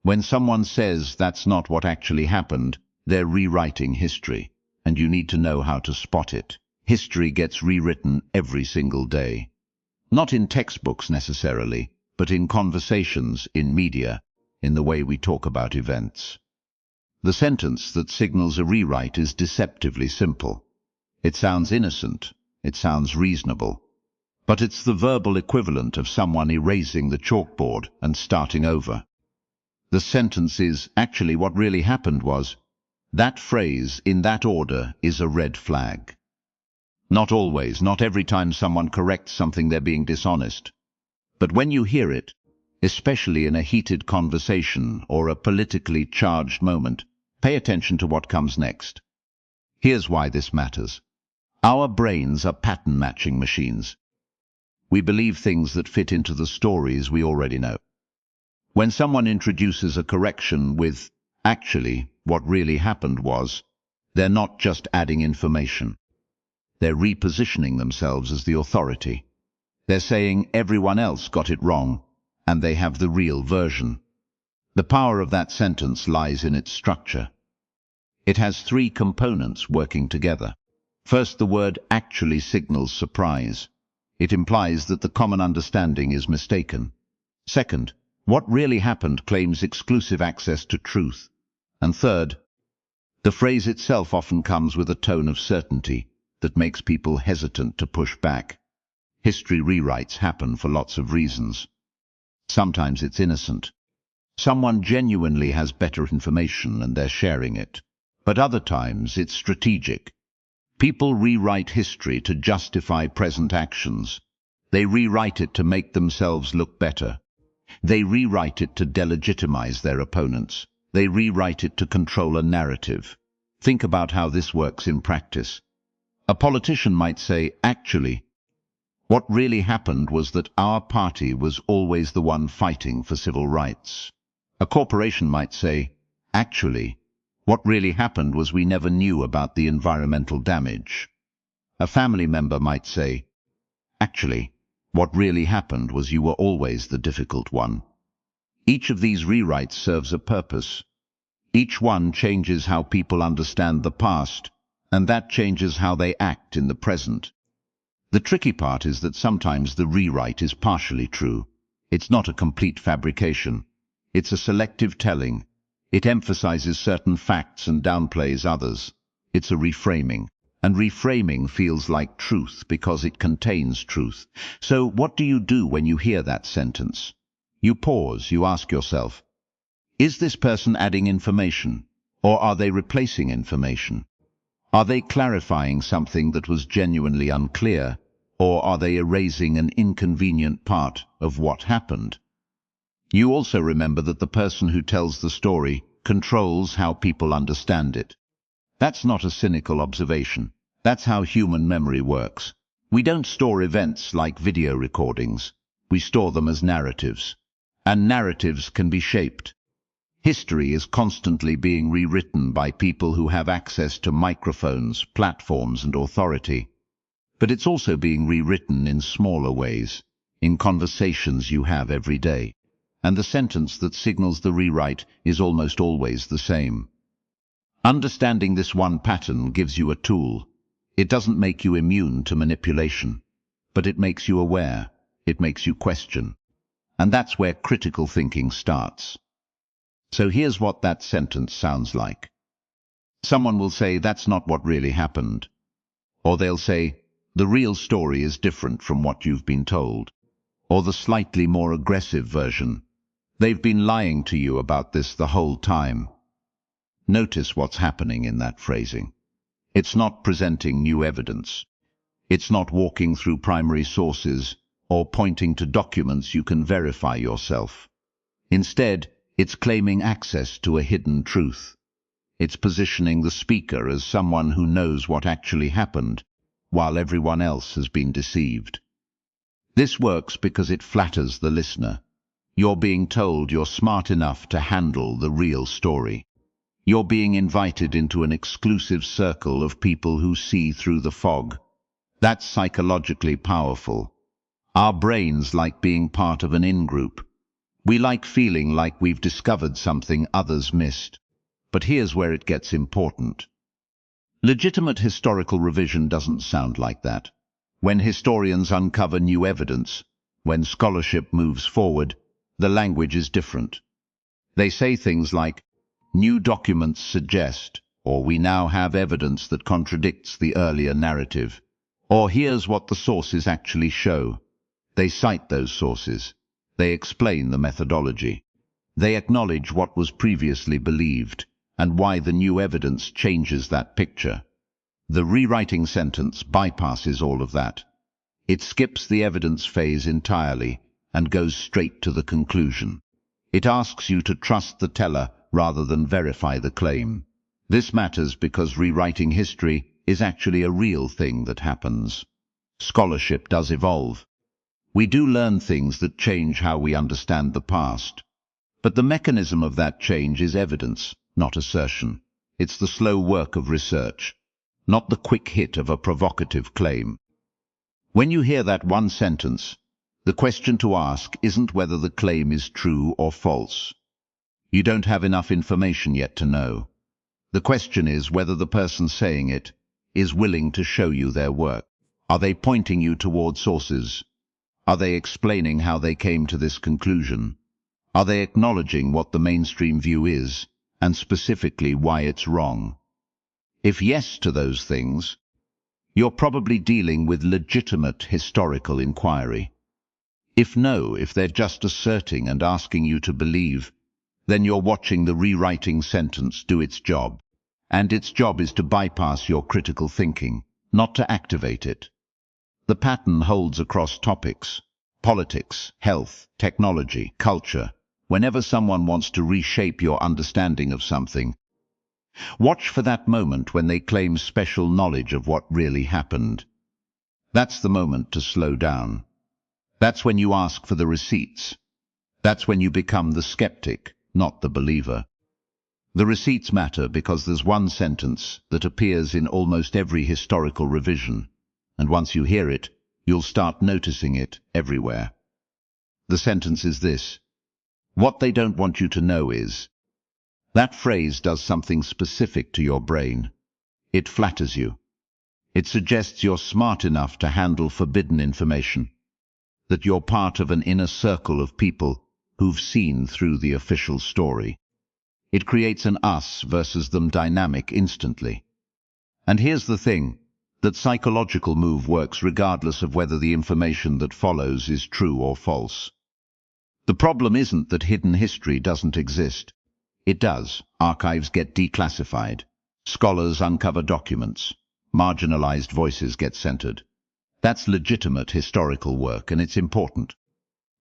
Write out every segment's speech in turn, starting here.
When someone says that's not what actually happened, they're rewriting history, and you need to know how to spot it. History gets rewritten every single day. Not in textbooks necessarily, but in conversations, in media, in the way we talk about events. The sentence that signals a rewrite is deceptively simple. It sounds innocent, it sounds reasonable, but it's the verbal equivalent of someone erasing the chalkboard and starting over. The sentence is, actually what really happened was, that phrase in that order is a red flag. Not always, not every time someone corrects something they're being dishonest. But when you hear it, especially in a heated conversation or a politically charged moment, pay attention to what comes next. Here's why this matters. Our brains are pattern-matching machines. We believe things that fit into the stories we already know. When someone introduces a correction with, actually, what really happened was, they're not just adding information. They're repositioning themselves as the authority. They're saying everyone else got it wrong, and they have the real version. The power of that sentence lies in its structure. It has three components working together. First, the word actually signals surprise. It implies that the common understanding is mistaken. Second, what really happened claims exclusive access to truth. And third, the phrase itself often comes with a tone of certainty that makes people hesitant to push back. History rewrites happen for lots of reasons. Sometimes it's innocent. Someone genuinely has better information and they're sharing it. But other times it's strategic. People rewrite history to justify present actions. They rewrite it to make themselves look better. They rewrite it to delegitimize their opponents. They rewrite it to control a narrative. Think about how this works in practice. A politician might say, actually, what really happened was that our party was always the one fighting for civil rights. A corporation might say, actually, what really happened was we never knew about the environmental damage. A family member might say, actually, what really happened was you were always the difficult one. Each of these rewrites serves a purpose. Each one changes how people understand the past, and that changes how they act in the present. The tricky part is that sometimes the rewrite is partially true. It's not a complete fabrication. It's a selective telling. It emphasizes certain facts and downplays others. It's a reframing. And reframing feels like truth because it contains truth. So what do you do when you hear that sentence? You pause, you ask yourself, is this person adding information, or are they replacing information? Are they clarifying something that was genuinely unclear, or are they erasing an inconvenient part of what happened? You also remember that the person who tells the story controls how people understand it. That's not a cynical observation. That's how human memory works. We don't store events like video recordings. We store them as narratives. And narratives can be shaped. History is constantly being rewritten by people who have access to microphones, platforms, and authority. But it's also being rewritten in smaller ways, in conversations you have every day. And the sentence that signals the rewrite is almost always the same. Understanding this one pattern gives you a tool. It doesn't make you immune to manipulation, but it makes you aware. It makes you question. And that's where critical thinking starts. So here's what that sentence sounds like. Someone will say, that's not what really happened. Or they'll say, the real story is different from what you've been told. Or the slightly more aggressive version. They've been lying to you about this the whole time. Notice what's happening in that phrasing. It's not presenting new evidence. It's not walking through primary sources or pointing to documents you can verify yourself. Instead, it's claiming access to a hidden truth. It's positioning the speaker as someone who knows what actually happened, while everyone else has been deceived. This works because it flatters the listener. You're being told you're smart enough to handle the real story. You're being invited into an exclusive circle of people who see through the fog. That's psychologically powerful. Our brains like being part of an in-group. We like feeling like we've discovered something others missed. But here's where it gets important. Legitimate historical revision doesn't sound like that. When historians uncover new evidence, when scholarship moves forward, the language is different. They say things like, new documents suggest, or we now have evidence that contradicts the earlier narrative, or here's what the sources actually show. They cite those sources. They explain the methodology. They acknowledge what was previously believed and why the new evidence changes that picture. The rewriting sentence bypasses all of that. It skips the evidence phase entirely and goes straight to the conclusion. It asks you to trust the teller rather than verify the claim. This matters because rewriting history is actually a real thing that happens. Scholarship does evolve. We do learn things that change how we understand the past. But the mechanism of that change is evidence, not assertion. It's the slow work of research, not the quick hit of a provocative claim. When you hear that one sentence, the question to ask isn't whether the claim is true or false. You don't have enough information yet to know. The question is whether the person saying it is willing to show you their work. Are they pointing you toward sources? Are they explaining how they came to this conclusion? Are they acknowledging what the mainstream view is, and specifically why it's wrong? If yes to those things, you're probably dealing with legitimate historical inquiry. If no, if they're just asserting and asking you to believe, then you're watching the rewriting sentence do its job. And its job is to bypass your critical thinking, not to activate it. The pattern holds across topics: politics, health, technology, culture. Whenever someone wants to reshape your understanding of something, watch for that moment when they claim special knowledge of what really happened. That's the moment to slow down. That's when you ask for the receipts. That's when you become the skeptic, not the believer. The receipts matter because there's one sentence that appears in almost every historical revision, and once you hear it, you'll start noticing it everywhere. The sentence is this: what they don't want you to know is. That phrase does something specific to your brain. It flatters you. It suggests you're smart enough to handle forbidden information, that you're part of an inner circle of people who've seen through the official story. It creates an us versus them dynamic instantly. And here's the thing, that psychological move works regardless of whether the information that follows is true or false. The problem isn't that hidden history doesn't exist. It does. Archives get declassified. Scholars uncover documents. Marginalized voices get centered. That's legitimate historical work, and it's important.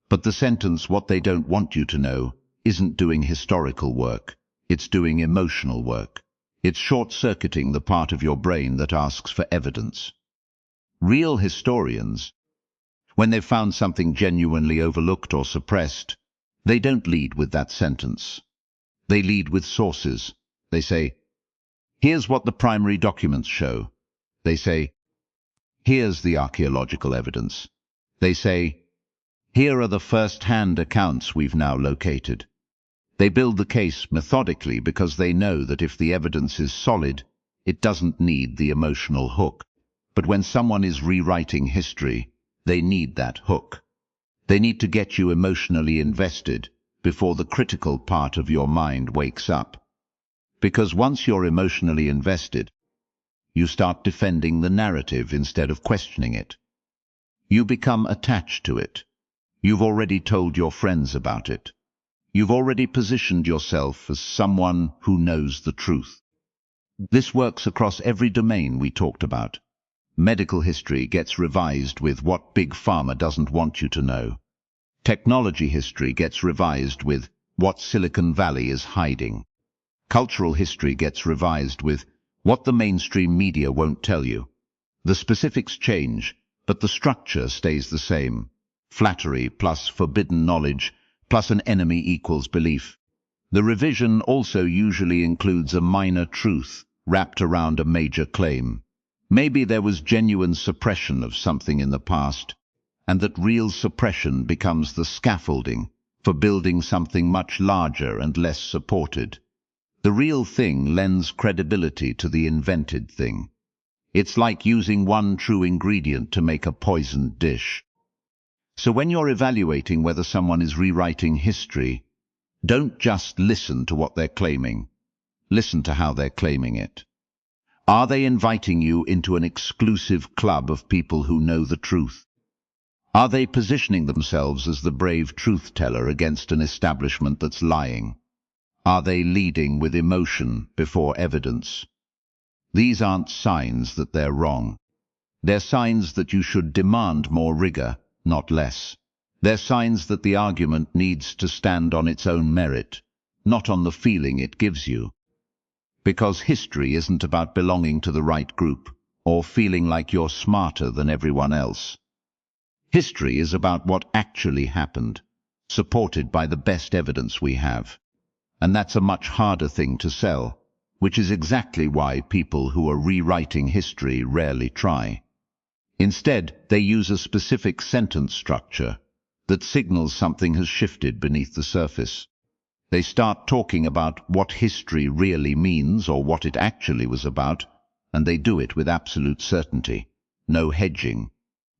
But the sentence, what they don't want you to know, isn't doing historical work. It's doing emotional work. It's short-circuiting the part of your brain that asks for evidence. Real historians, when they've found something genuinely overlooked or suppressed, they don't lead with that sentence. They lead with sources. They say, here's what the primary documents show. They say, here's the archaeological evidence. They say, here are the first-hand accounts we've now located. They build the case methodically because they know that if the evidence is solid, it doesn't need the emotional hook. But when someone is rewriting history, they need that hook. They need to get you emotionally invested before the critical part of your mind wakes up. Because once you're emotionally invested, you start defending the narrative instead of questioning it. You become attached to it. You've already told your friends about it. You've already positioned yourself as someone who knows the truth. This works across every domain we talked about. Medical history gets revised with what Big Pharma doesn't want you to know. Technology history gets revised with what Silicon Valley is hiding. Cultural history gets revised with what the mainstream media won't tell you. The specifics change, but the structure stays the same. Flattery plus forbidden knowledge plus an enemy equals belief. The revision also usually includes a minor truth wrapped around a major claim. Maybe there was genuine suppression of something in the past, and that real suppression becomes the scaffolding for building something much larger and less supported. The real thing lends credibility to the invented thing. It's like using one true ingredient to make a poisoned dish. So when you're evaluating whether someone is rewriting history, don't just listen to what they're claiming. Listen to how they're claiming it. Are they inviting you into an exclusive club of people who know the truth? Are they positioning themselves as the brave truth-teller against an establishment that's lying? Are they leading with emotion before evidence? These aren't signs that they're wrong. They're signs that you should demand more rigor, not less. They're signs that the argument needs to stand on its own merit, not on the feeling it gives you. Because history isn't about belonging to the right group or feeling like you're smarter than everyone else. History is about what actually happened, supported by the best evidence we have. And that's a much harder thing to sell, which is exactly why people who are rewriting history rarely try. Instead, they use a specific sentence structure that signals something has shifted beneath the surface. They start talking about what history really means or what it actually was about, and they do it with absolute certainty. No hedging.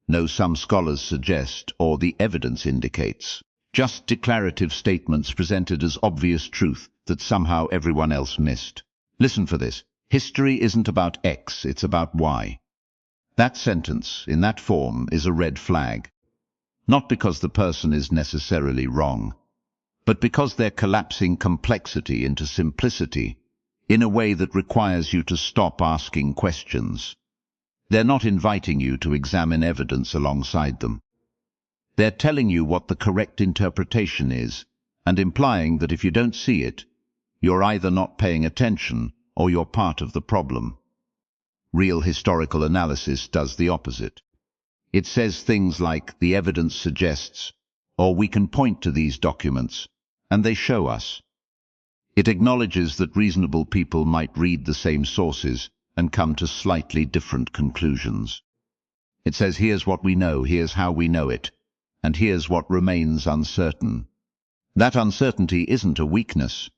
No, some scholars suggest, or the evidence indicates. Just declarative statements presented as obvious truth that somehow everyone else missed. Listen for this. History isn't about X, it's about Y. That sentence, in that form, is a red flag. Not because the person is necessarily wrong, but because they're collapsing complexity into simplicity in a way that requires you to stop asking questions. They're not inviting you to examine evidence alongside them. They're telling you what the correct interpretation is, and implying that if you don't see it, you're either not paying attention or you're part of the problem. Real historical analysis does the opposite. It says things like, the evidence suggests, or we can point to these documents, and they show us. It acknowledges that reasonable people might read the same sources and come to slightly different conclusions. It says, here's what we know, here's how we know it, and here's what remains uncertain. That uncertainty isn't a weakness.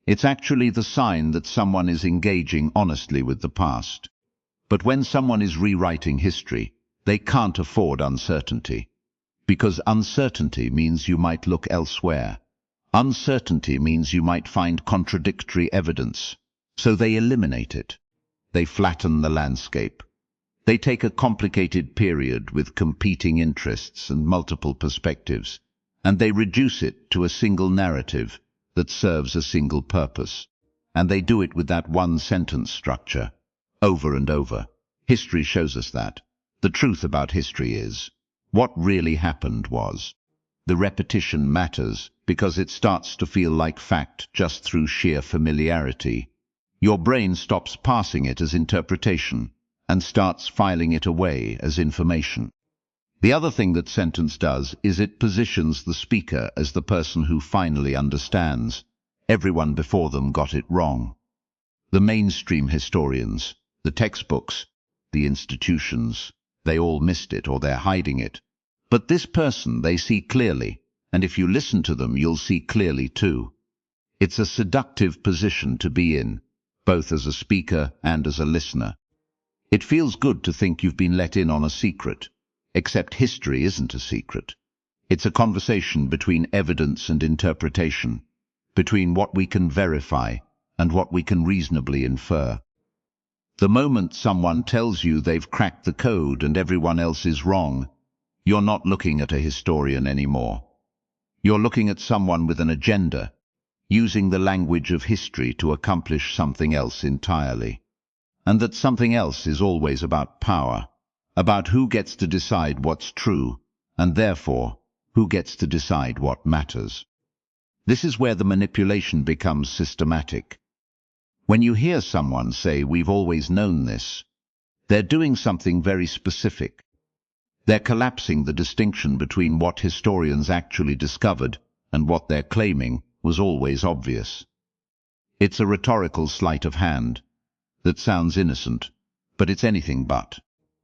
It's actually the sign that someone is engaging honestly with the past. But when someone is rewriting history, they can't afford uncertainty. Because uncertainty means you might look elsewhere. Uncertainty means you might find contradictory evidence. So they eliminate it. They flatten the landscape. They take a complicated period with competing interests and multiple perspectives, and they reduce it to a single narrative that serves a single purpose. And they do it with that one-sentence structure, over and over. History shows us that. The truth about history is, what really happened was. The repetition matters because it starts to feel like fact just through sheer familiarity. Your brain stops parsing it as interpretation and starts filing it away as information. The other thing that sentence does is it positions the speaker as the person who finally understands. Everyone before them got it wrong. The mainstream historians, the textbooks, the institutions, they all missed it or they're hiding it. But this person they see clearly, and if you listen to them you'll see clearly too. It's a seductive position to be in, both as a speaker and as a listener. It feels good to think you've been let in on a secret, except history isn't a secret. It's a conversation between evidence and interpretation, between what we can verify and what we can reasonably infer. The moment someone tells you they've cracked the code and everyone else is wrong, you're not looking at a historian anymore. You're looking at someone with an agenda, using the language of history to accomplish something else entirely. And that something else is always about power, about who gets to decide what's true, and therefore, who gets to decide what matters. This is where the manipulation becomes systematic. When you hear someone say, "We've always known this," they're doing something very specific. They're collapsing the distinction between what historians actually discovered and what they're claiming was always obvious. It's a rhetorical sleight of hand that sounds innocent, but it's anything but.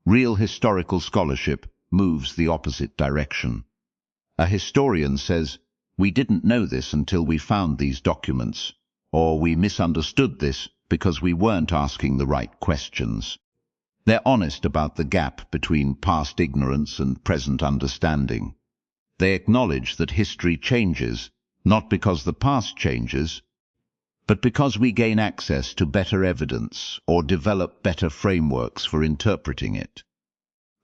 Real historical scholarship moves the opposite direction. A historian says, we didn't know this until we found these documents, or we misunderstood this because we weren't asking the right questions. They're honest about the gap between past ignorance and present understanding. They acknowledge that history changes, not because the past changes, but because we gain access to better evidence or develop better frameworks for interpreting it.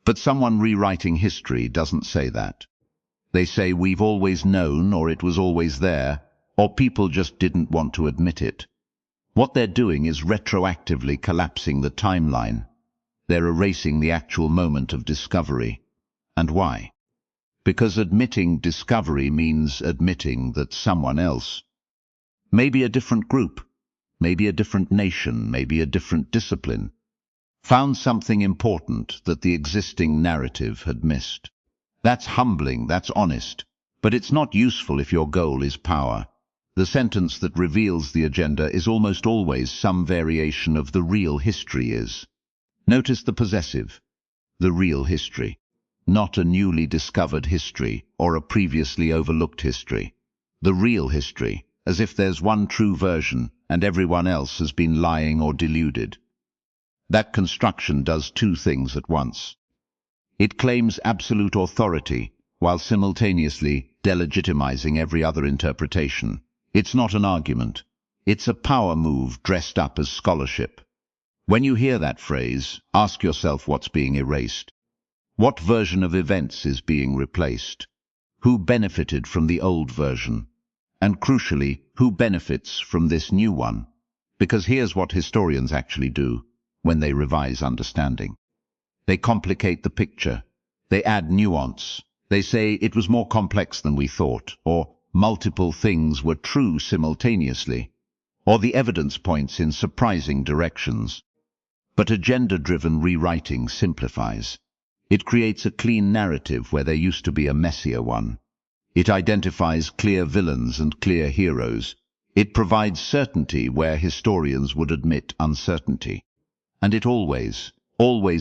But someone rewriting history doesn't say that. They say we've always known, or it was always there, or people just didn't want to admit it. What they're doing is retroactively collapsing the timeline. They're erasing the actual moment of discovery. And why? Because admitting discovery means admitting that someone else, maybe a different group, maybe a different nation, maybe a different discipline, found something important that the existing narrative had missed. That's humbling, that's honest, but it's not useful if your goal is power. The sentence that reveals the agenda is almost always some variation of the real history is. Notice the possessive, the real history, not a newly discovered history or a previously overlooked history. The real history, as if there's one true version and everyone else has been lying or deluded. That construction does two things at once. It claims absolute authority while simultaneously delegitimizing every other interpretation. It's not an argument. It's a power move dressed up as scholarship. When you hear that phrase, ask yourself what's being erased. What version of events is being replaced? Who benefited from the old version? And crucially, who benefits from this new one? Because here's what historians actually do when they revise understanding. They complicate the picture. They add nuance. They say it was more complex than we thought, or multiple things were true simultaneously, or the evidence points in surprising directions. But agenda-driven rewriting simplifies. It creates a clean narrative where there used to be a messier one. It identifies clear villains and clear heroes. It provides certainty where historians would admit uncertainty. And it always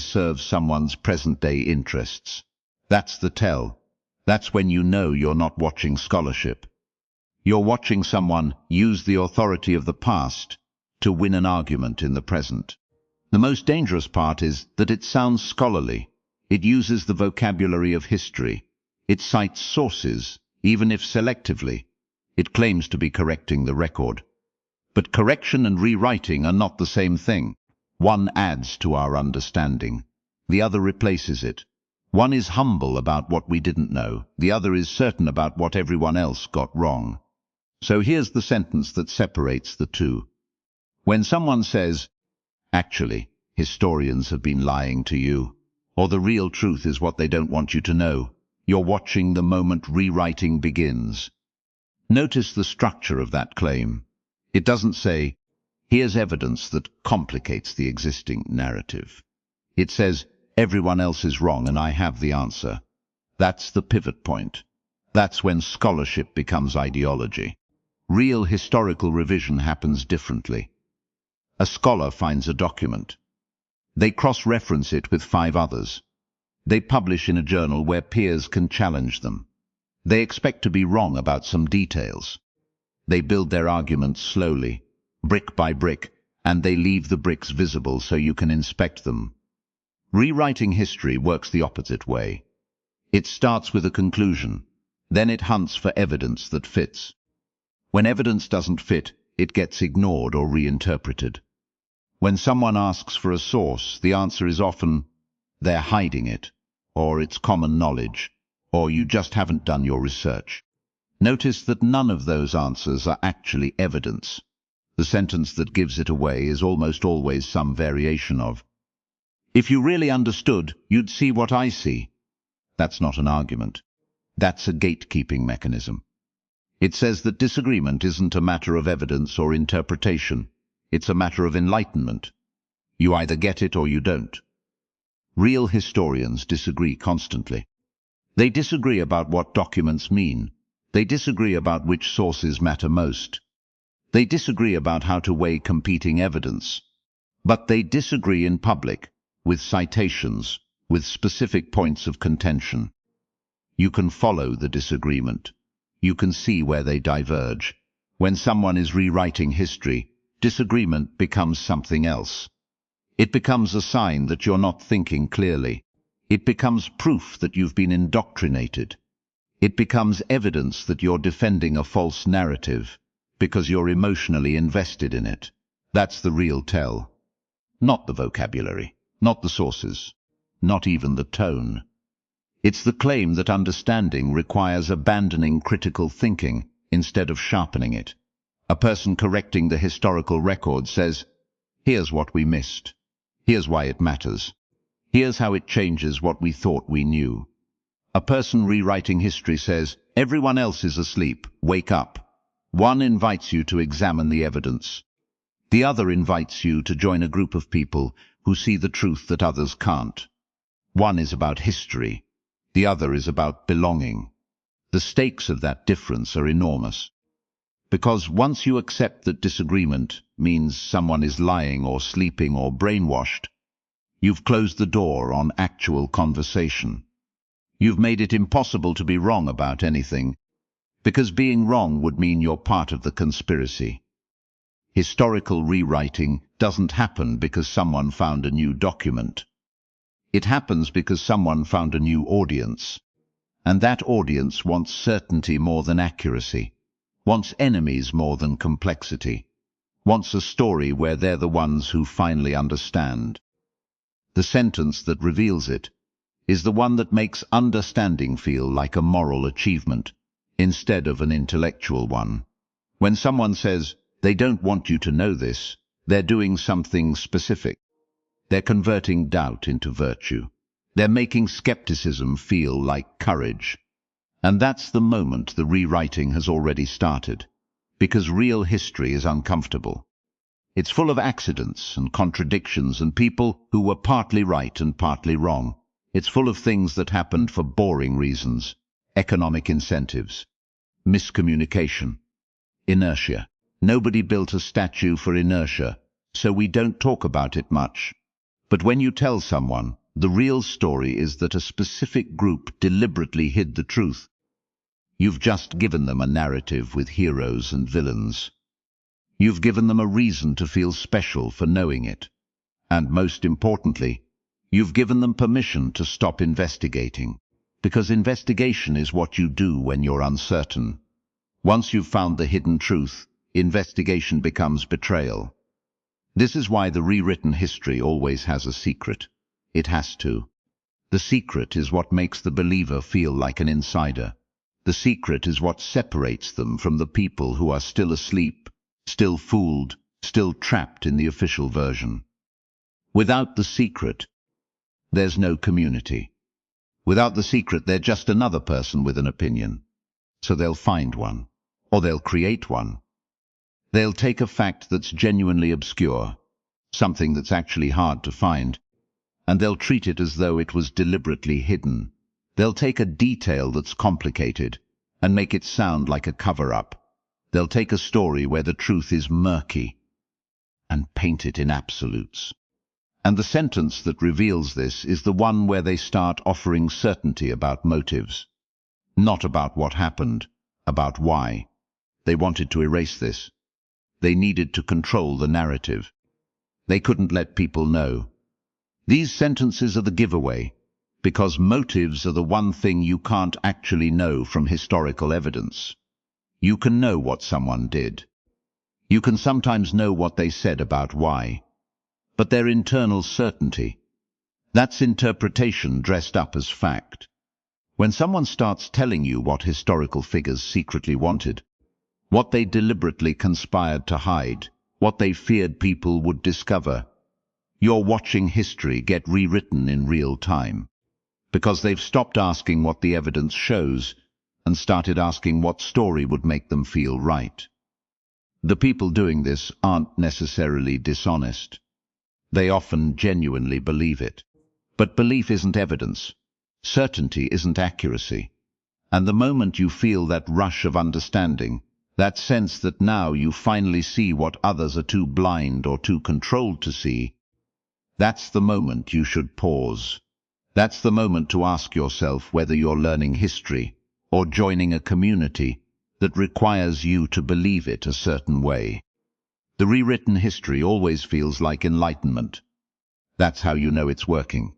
serves someone's present-day interests. That's the tell. That's when you know you're not watching scholarship. You're watching someone use the authority of the past to win an argument in the present. The most dangerous part is that it sounds scholarly. It uses the vocabulary of history. It cites sources, even if selectively. It claims to be correcting the record. But correction and rewriting are not the same thing. One adds to our understanding. The other replaces it. One is humble about what we didn't know. The other is certain about what everyone else got wrong. So here's the sentence that separates the two. When someone says, "Actually, historians have been lying to you," or "the real truth is what they don't want you to know," you're watching the moment rewriting begins. Notice the structure of that claim. It doesn't say, "Here's evidence that complicates the existing narrative." It says, "Everyone else is wrong and I have the answer." That's the pivot point. That's when scholarship becomes ideology. Real historical revision happens differently. A scholar finds a document. They cross-reference it with 5 others. They publish in a journal where peers can challenge them. They expect to be wrong about some details. They build their arguments slowly, brick by brick, and they leave the bricks visible so you can inspect them. Rewriting history works the opposite way. It starts with a conclusion. Then it hunts for evidence that fits. When evidence doesn't fit, it gets ignored or reinterpreted. When someone asks for a source, the answer is often, "They're hiding it," or "It's common knowledge," or "You just haven't done your research." Notice that none of those answers are actually evidence. The sentence that gives it away is almost always some variation of, "If you really understood, you'd see what I see." That's not an argument. That's a gatekeeping mechanism. It says that disagreement isn't a matter of evidence or interpretation. It's a matter of enlightenment. You either get it or you don't. Real historians disagree constantly. They disagree about what documents mean. They disagree about which sources matter most. They disagree about how to weigh competing evidence. But they disagree in public, with citations, with specific points of contention. You can follow the disagreement. you can see where they diverge. When someone is rewriting history, disagreement becomes something else. It becomes a sign that you're not thinking clearly. It becomes proof that you've been indoctrinated. It becomes evidence that you're defending a false narrative because you're emotionally invested in it. That's the real tell. Not the vocabulary, not the sources, not even the tone. It's the claim that understanding requires abandoning critical thinking instead of sharpening it. A person correcting the historical record says, "Here's what we missed. Here's why it matters. Here's how it changes what we thought we knew." A person rewriting history says, "Everyone else is asleep. Wake up." One invites you to examine the evidence. The other invites you to join a group of people who see the truth that others can't. One is about history. The other is about belonging. The stakes of that difference are enormous. Because once you accept that disagreement means someone is lying or sleeping or brainwashed, you've closed the door on actual conversation. You've made it impossible to be wrong about anything, because being wrong would mean you're part of the conspiracy. Historical rewriting doesn't happen because someone found a new document. It happens because someone found a new audience. And that audience wants certainty more than accuracy, wants enemies more than complexity, wants a story where they're the ones who finally understand. The sentence that reveals it is the one that makes understanding feel like a moral achievement instead of an intellectual one. When someone says, "They don't want you to know this," they're doing something specific. They're converting doubt into virtue. They're making skepticism feel like courage. And that's the moment the rewriting has already started, because real history is uncomfortable. It's full of accidents and contradictions and people who were partly right and partly wrong. It's full of things that happened for boring reasons: economic incentives, miscommunication, inertia. Nobody built a statue for inertia, so we don't talk about it much. But when you tell someone, the real story is that a specific group deliberately hid the truth, you've just given them a narrative with heroes and villains. You've given them a reason to feel special for knowing it. And most importantly, you've given them permission to stop investigating. Because investigation is what you do when you're uncertain. Once you've found the hidden truth, investigation becomes betrayal. This is why the rewritten history always has a secret. It has to. The secret is what makes the believer feel like an insider. The secret is what separates them from the people who are still asleep, still fooled, still trapped in the official version. Without the secret, there's no community. Without the secret, they're just another person with an opinion. So they'll find one, or they'll create one. They'll take a fact that's genuinely obscure, something that's actually hard to find, and they'll treat it as though it was deliberately hidden. They'll take a detail that's complicated and make it sound like a cover-up. They'll take a story where the truth is murky and paint it in absolutes. And the sentence that reveals this is the one where they start offering certainty about motives. Not about what happened, about why. They wanted to erase this. They needed to control the narrative. They couldn't let people know. These sentences are the giveaway, because motives are the one thing you can't actually know from historical evidence. You can know what someone did. You can sometimes know what they said about why. But their internal certainty, that's interpretation dressed up as fact. When someone starts telling you what historical figures secretly wanted, what they deliberately conspired to hide, what they feared people would discover, you're watching history get rewritten in real time. Because they've stopped asking what the evidence shows and started asking what story would make them feel right. The people doing this aren't necessarily dishonest. They often genuinely believe it. But belief isn't evidence. Certainty isn't accuracy. And the moment you feel that rush of understanding, that sense that now you finally see what others are too blind or too controlled to see, that's the moment you should pause. That's the moment to ask yourself whether you're learning history or joining a community that requires you to believe it a certain way. The rewritten history always feels like enlightenment. That's how you know it's working.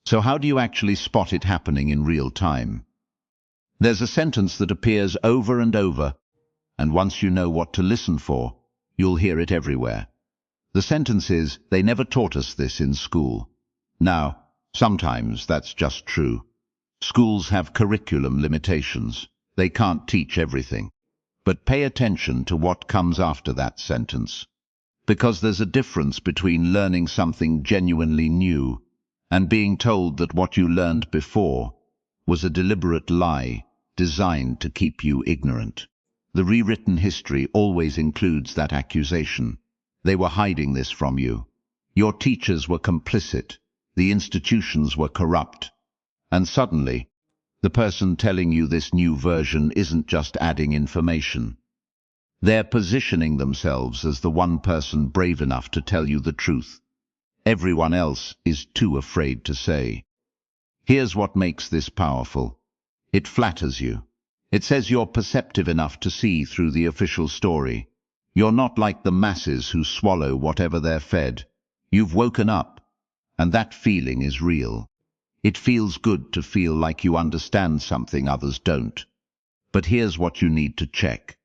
So how do you actually spot it happening in real time? There's a sentence that appears over and over, and once you know what to listen for, you'll hear it everywhere. The sentence is, "They never taught us this in school." Now, sometimes that's just true. Schools have curriculum limitations. They can't teach everything. But pay attention to what comes after that sentence. Because there's a difference between learning something genuinely new and being told that what you learned before was a deliberate lie designed to keep you ignorant. The rewritten history always includes that accusation. They were hiding this from you. Your teachers were complicit. The institutions were corrupt. And suddenly, the person telling you this new version isn't just adding information. They're positioning themselves as the one person brave enough to tell you the truth. Everyone else is too afraid to say. Here's what makes this powerful. It flatters you. It says you're perceptive enough to see through the official story. You're not like the masses who swallow whatever they're fed. You've woken up, and that feeling is real. It feels good to feel like you understand something others don't. But here's what you need to check.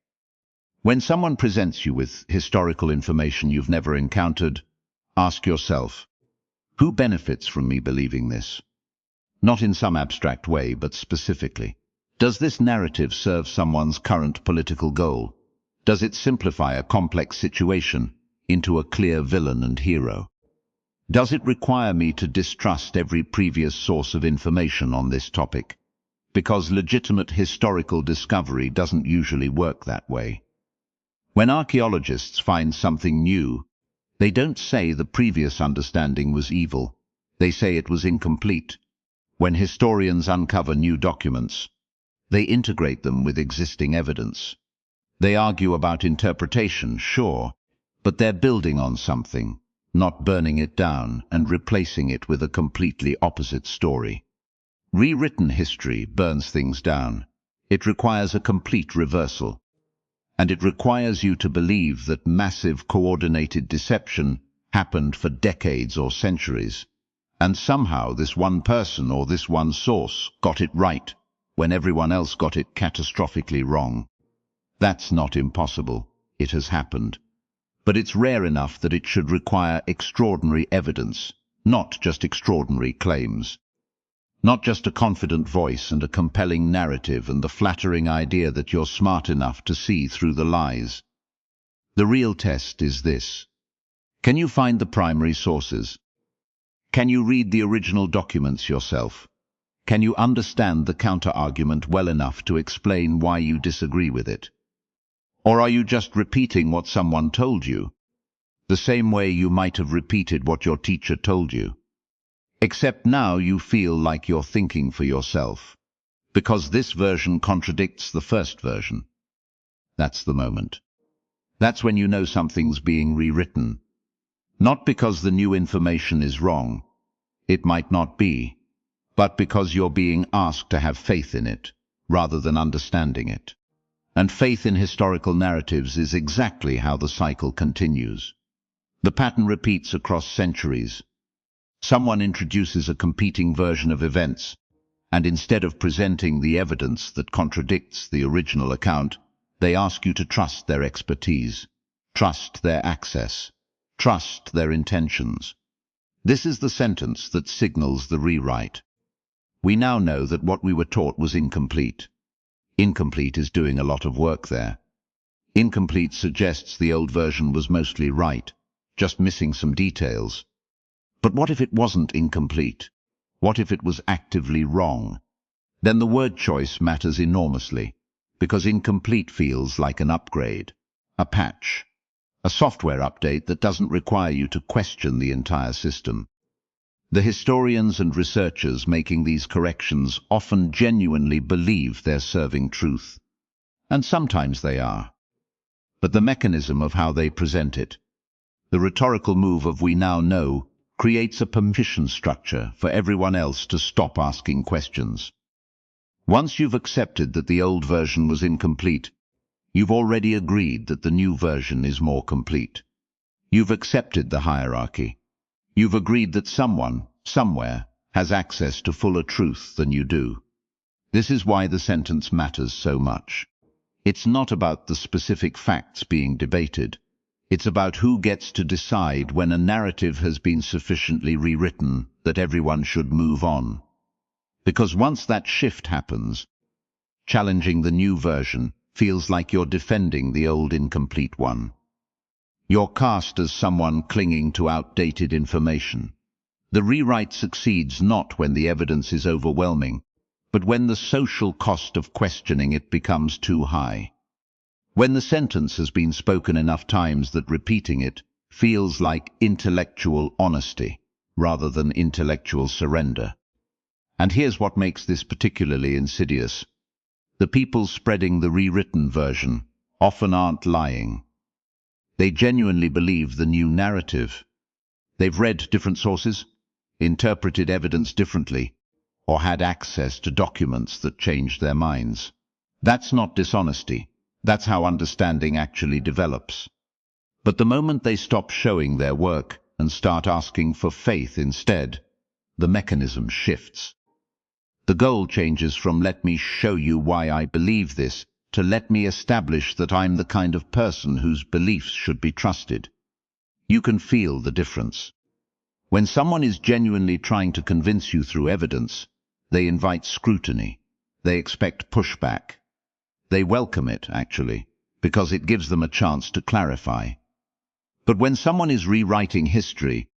When someone presents you with historical information you've never encountered, ask yourself, who benefits from me believing this? Not in some abstract way, but specifically. Does this narrative serve someone's current political goal? Does it simplify a complex situation into a clear villain and hero? Does it require me to distrust every previous source of information on this topic? Because legitimate historical discovery doesn't usually work that way. When archaeologists find something new, they don't say the previous understanding was evil. They say it was incomplete. When historians uncover new documents, they integrate them with existing evidence. They argue about interpretation, sure, but they're building on something, not burning it down and replacing it with a completely opposite story. Rewritten history burns things down. It requires a complete reversal. And it requires you to believe that massive coordinated deception happened for decades or centuries. And somehow this one person or this one source got it right when everyone else got it catastrophically wrong. That's not impossible. It has happened. But it's rare enough that it should require extraordinary evidence, not just extraordinary claims. Not just a confident voice and a compelling narrative and the flattering idea that you're smart enough to see through the lies. The real test is this. Can you find the primary sources? Can you read the original documents yourself? Can you understand the counter-argument well enough to explain why you disagree with it? Or are you just repeating what someone told you, the same way you might have repeated what your teacher told you? Except now you feel like you're thinking for yourself, because this version contradicts the first version. That's the moment. That's when you know something's being rewritten. Not because the new information is wrong, it might not be, but because you're being asked to have faith in it, rather than understanding it. And faith in historical narratives is exactly how the cycle continues. The pattern repeats across centuries. Someone introduces a competing version of events, and instead of presenting the evidence that contradicts the original account, they ask you to trust their expertise, trust their access, trust their intentions. This is the sentence that signals the rewrite. We now know that what we were taught was incomplete. Incomplete is doing a lot of work there. Incomplete suggests the old version was mostly right, just missing some details. But what if it wasn't incomplete? What if it was actively wrong? Then the word choice matters enormously, because incomplete feels like an upgrade, a patch, a software update that doesn't require you to question the entire system. The historians and researchers making these corrections often genuinely believe they're serving truth. And sometimes they are. But the mechanism of how they present it, the rhetorical move of "we now know," creates a permission structure for everyone else to stop asking questions. Once you've accepted that the old version was incomplete, You've already agreed that the new version is more complete. You've accepted the hierarchy. You've agreed that someone, somewhere, has access to fuller truth than you do. This is why the sentence matters so much. It's not about the specific facts being debated. It's about who gets to decide when a narrative has been sufficiently rewritten that everyone should move on. Because once that shift happens, challenging the new version feels like you're defending the old incomplete one. You're cast as someone clinging to outdated information. The rewrite succeeds not when the evidence is overwhelming, but when the social cost of questioning it becomes too high. When the sentence has been spoken enough times that repeating it feels like intellectual honesty rather than intellectual surrender. And here's what makes this particularly insidious. The people spreading the rewritten version often aren't lying. They genuinely believe the new narrative. They've read different sources, interpreted evidence differently, or had access to documents that changed their minds. That's not dishonesty. That's how understanding actually develops. But the moment they stop showing their work and start asking for faith instead, the mechanism shifts. The goal changes from "let me show you why I believe this" to "let me establish that I'm the kind of person whose beliefs should be trusted." You can feel the difference. When someone is genuinely trying to convince you through evidence, they invite scrutiny. They expect pushback. They welcome it, actually, because it gives them a chance to clarify. But when someone is rewriting history,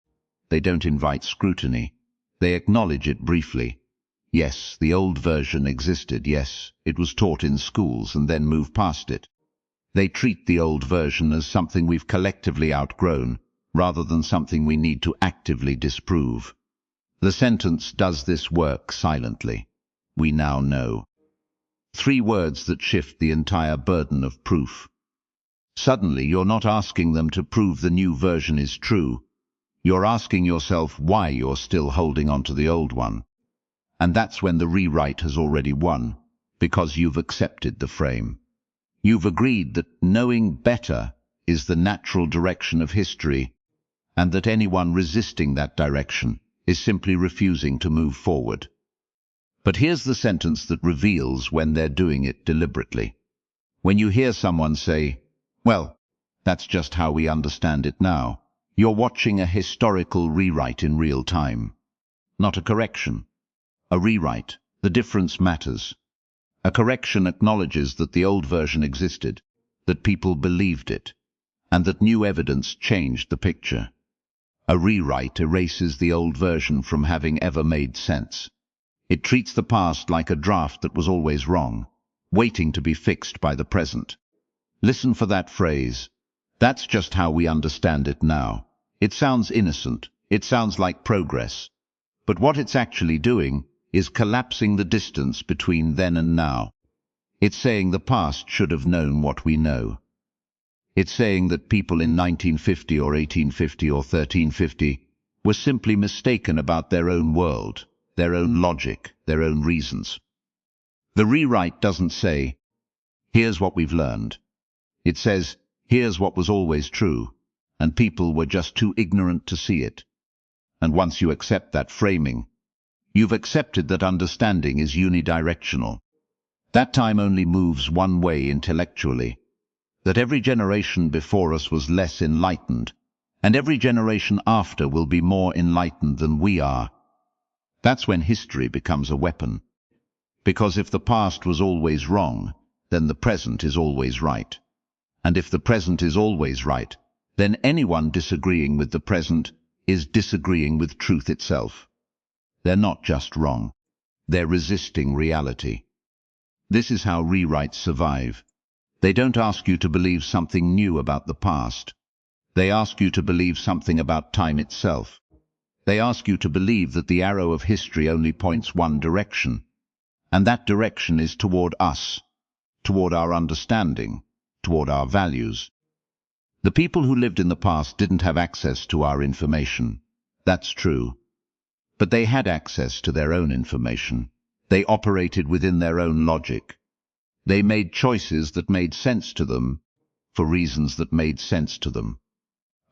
they don't invite scrutiny. They acknowledge it briefly. Yes, the old version existed. Yes, it was taught in schools, and then move past it. They treat the old version as something we've collectively outgrown, rather than something we need to actively disprove. The sentence does this work silently. We now know. 3 words that shift the entire burden of proof. Suddenly, you're not asking them to prove the new version is true. You're asking yourself why you're still holding on to the old one. And that's when the rewrite has already won, because you've accepted the frame. You've agreed that knowing better is the natural direction of history, and that anyone resisting that direction is simply refusing to move forward. But here's the sentence that reveals when they're doing it deliberately. When you hear someone say, "Well, that's just how we understand it now," you're watching a historical rewrite in real time. Not a correction. A rewrite. The difference matters. A correction acknowledges that the old version existed, that people believed it, and that new evidence changed the picture. A rewrite erases the old version from having ever made sense. It treats the past like a draft that was always wrong, waiting to be fixed by the present. Listen for that phrase. That's just how we understand it now. It sounds innocent. It sounds like progress. But what it's actually doing is collapsing the distance between then and now. It's saying the past should have known what we know. It's saying that people in 1950 or 1850 or 1350 were simply mistaken about their own world, their own logic, their own reasons. The rewrite doesn't say, "Here's what we've learned." It says, "Here's what was always true, and people were just too ignorant to see it." And once you accept that framing, you've accepted that understanding is unidirectional. That time only moves one way intellectually. That every generation before us was less enlightened, and every generation after will be more enlightened than we are. That's when history becomes a weapon. Because if the past was always wrong, then the present is always right. And if the present is always right, then anyone disagreeing with the present is disagreeing with truth itself. They're not just wrong. They're resisting reality. This is how rewrites survive. They don't ask you to believe something new about the past. They ask you to believe something about time itself. They ask you to believe that the arrow of history only points one direction, and that direction is toward us, toward our understanding, toward our values. The people who lived in the past didn't have access to our information. That's true. But they had access to their own information. They operated within their own logic. They made choices that made sense to them for reasons that made sense to them.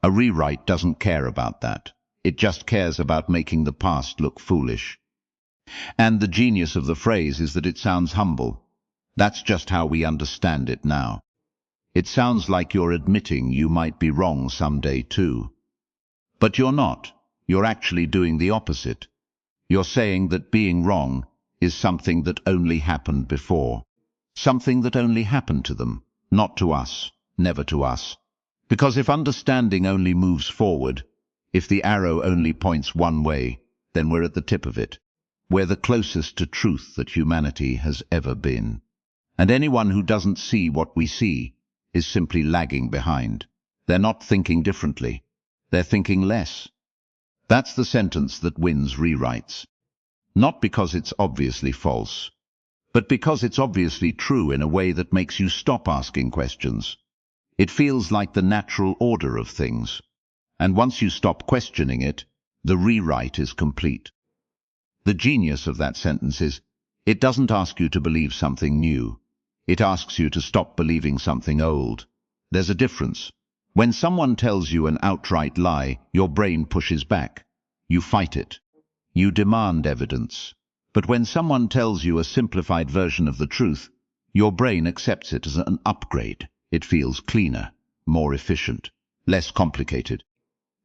A rewrite doesn't care about that. It just cares about making the past look foolish. And the genius of the phrase is that it sounds humble. That's just how we understand it now. It sounds like you're admitting you might be wrong someday too. But you're not. You're actually doing the opposite. You're saying that being wrong is something that only happened before. Something that only happened to them, not to us, never to us. Because if understanding only moves forward, if the arrow only points one way, then we're at the tip of it. We're the closest to truth that humanity has ever been. And anyone who doesn't see what we see is simply lagging behind. They're not thinking differently. They're thinking less. That's the sentence that wins rewrites. Not because it's obviously false, but because it's obviously true in a way that makes you stop asking questions. It feels like the natural order of things. And once you stop questioning it, the rewrite is complete. The genius of that sentence is, it doesn't ask you to believe something new. It asks you to stop believing something old. There's a difference. When someone tells you an outright lie, your brain pushes back. You fight it. You demand evidence. But when someone tells you a simplified version of the truth, your brain accepts it as an upgrade. It feels cleaner, more efficient, less complicated.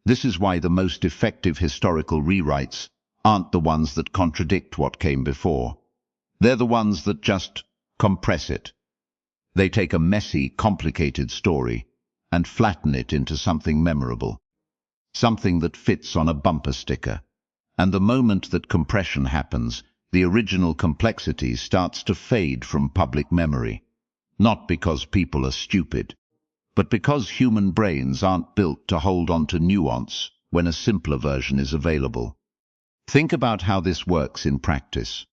This is why the most effective historical rewrites aren't the ones that contradict what came before. They're the ones that just compress it. They take a messy, complicated story and flatten it into something memorable, something that fits on a bumper sticker. And the moment that compression happens, the original complexity starts to fade from public memory. Not because people are stupid, but because human brains aren't built to hold on to nuance when a simpler version is available. Think about how this works in practice.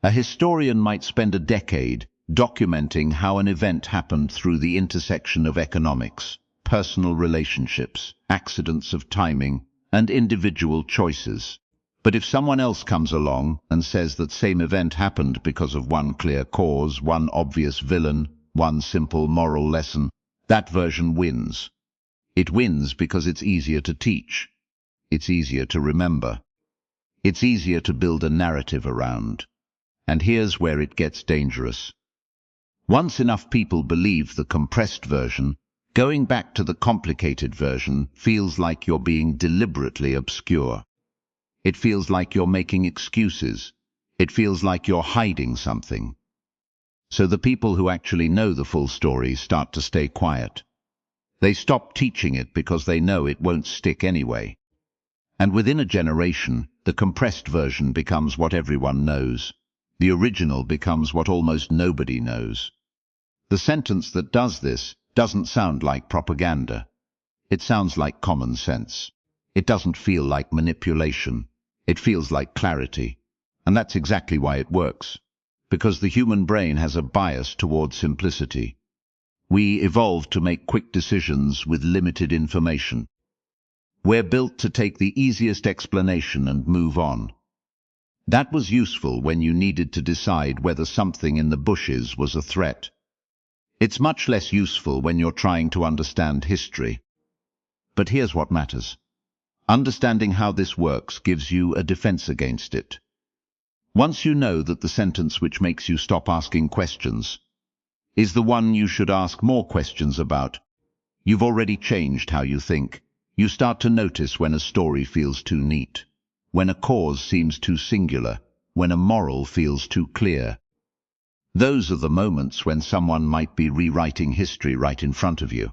A historian might spend a decade documenting how an event happened through the intersection of economics, personal relationships, accidents of timing, and individual choices. But if someone else comes along and says that same event happened because of one clear cause, one obvious villain, one simple moral lesson, that version wins. It wins because it's easier to teach. It's easier to remember. It's easier to build a narrative around. And here's where it gets dangerous. Once enough people believe the compressed version, going back to the complicated version feels like you're being deliberately obscure. It feels like you're making excuses. It feels like you're hiding something. So the people who actually know the full story start to stay quiet. They stop teaching it because they know it won't stick anyway. And within a generation, the compressed version becomes what everyone knows. The original becomes what almost nobody knows. The sentence that does this doesn't sound like propaganda. It sounds like common sense. It doesn't feel like manipulation. It feels like clarity. And that's exactly why it works. Because the human brain has a bias towards simplicity. We evolved to make quick decisions with limited information. We're built to take the easiest explanation and move on. That was useful when you needed to decide whether something in the bushes was a threat. It's much less useful when you're trying to understand history. But here's what matters. Understanding how this works gives you a defense against it. Once you know that the sentence which makes you stop asking questions is the one you should ask more questions about, you've already changed how you think. You start to notice when a story feels too neat, when a cause seems too singular, when a moral feels too clear. Those are the moments when someone might be rewriting history right in front of you.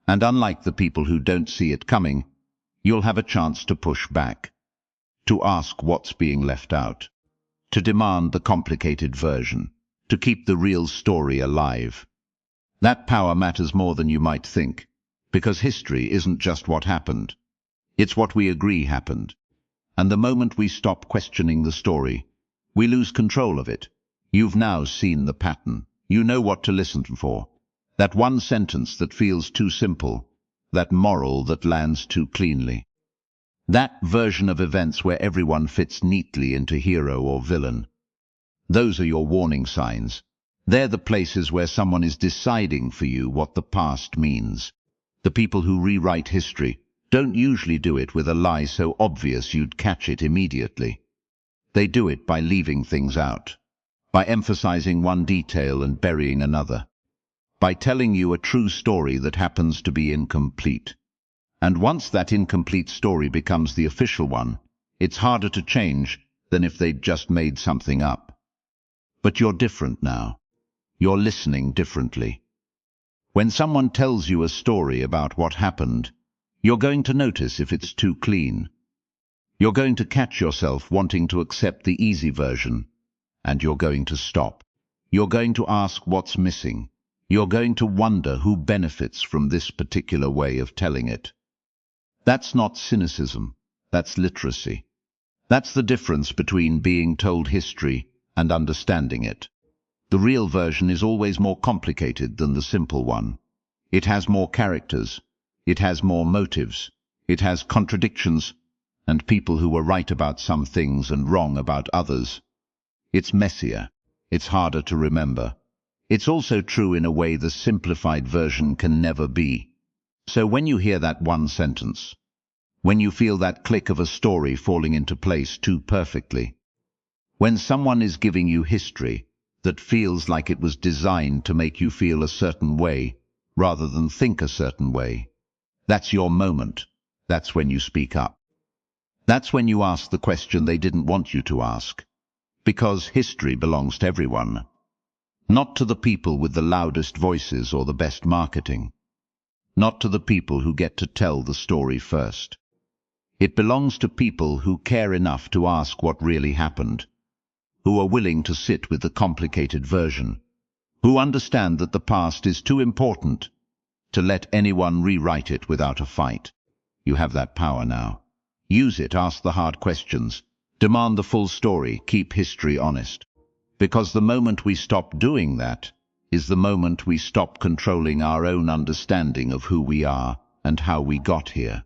And unlike the people who don't see it coming, you'll have a chance to push back, to ask what's being left out, to demand the complicated version, to keep the real story alive. That power matters more than you might think. Because history isn't just what happened. It's what we agree happened. And the moment we stop questioning the story, we lose control of it. You've now seen the pattern. You know what to listen for. That one sentence that feels too simple. That moral that lands too cleanly. That version of events where everyone fits neatly into hero or villain. Those are your warning signs. They're the places where someone is deciding for you what the past means. The people who rewrite history don't usually do it with a lie so obvious you'd catch it immediately. They do it by leaving things out, by emphasizing one detail and burying another, by telling you a true story that happens to be incomplete. And once that incomplete story becomes the official one, it's harder to change than if they'd just made something up. But you're different now. You're listening differently. When someone tells you a story about what happened, you're going to notice if it's too clean. You're going to catch yourself wanting to accept the easy version, and you're going to stop. You're going to ask what's missing. You're going to wonder who benefits from this particular way of telling it. That's not cynicism, that's literacy. That's the difference between being told history and understanding it. The real version is always more complicated than the simple one. It has more characters, it has more motives, it has contradictions, and people who were right about some things and wrong about others. It's messier, it's harder to remember. It's also true in a way the simplified version can never be. So when you hear that one sentence, when you feel that click of a story falling into place too perfectly, when someone is giving you history that feels like it was designed to make you feel a certain way rather than think a certain way, that's your moment. That's when you speak up. That's when you ask the question they didn't want you to ask. Because history belongs to everyone, not to the people with the loudest voices or the best marketing, not to the people who get to tell the story first. It belongs to people who care enough to ask what really happened, who are willing to sit with the complicated version, who understand that the past is too important to let anyone rewrite it without a fight. You have that power now. Use it, ask the hard questions, demand the full story, keep history honest. Because the moment we stop doing that is the moment we stop controlling our own understanding of who we are and how we got here.